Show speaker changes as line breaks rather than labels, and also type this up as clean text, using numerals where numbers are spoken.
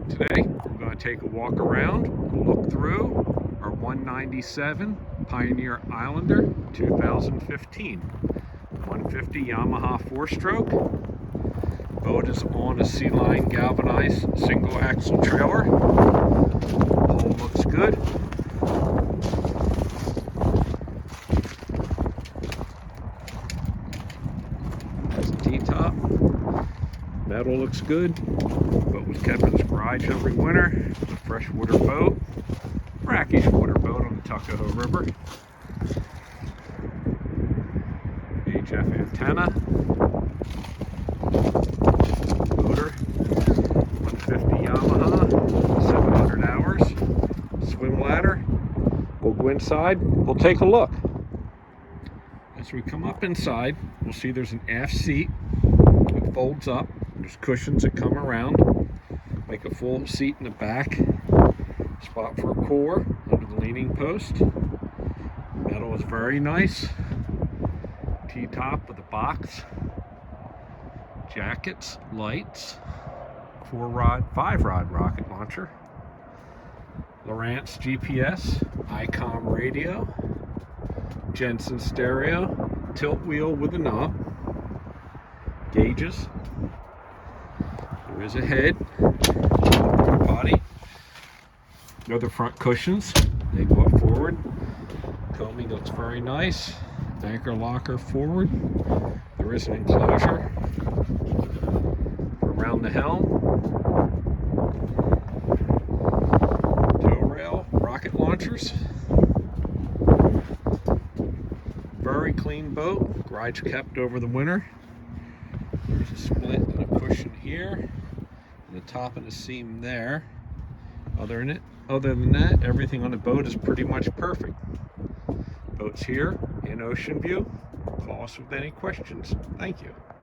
Today we're going to take a walk around and look through our 197 Pioneer Islander 2015 150 Yamaha 4-stroke. Boat is on a C-line galvanized single axle trailer. Hull looks good. Has a T-top. Metal looks good. Boat was kept in this garage every winter. It's a freshwater boat, brackish water boat on the Tuckahoe River. VHF antenna. Motor, 150 Yamaha, 700 hours. Swim ladder. We'll go inside. We'll take a look. As we come up inside, we'll see there's an aft seat. It folds up. There's cushions that come around. Make a full seat in the back. Spot for a core under the leaning post. Metal is very nice. T-top with a box. Jackets, lights. 5-rod rocket launcher. Lowrance GPS. Icom radio. Jensen stereo. Tilt wheel with a knob. Gauges. There is a head. Potty. The other front cushions, they go up forward. Combing looks very nice. Anchor locker forward. There is an enclosure around the helm. Tow rail, rocket launchers. Very clean boat. Garage kept over the winter. There's a split and a cushion here. And the top of the seam there. Other than that, everything on the boat is pretty much perfect. Boat's here in Oceanview. Call us with any questions. Thank you.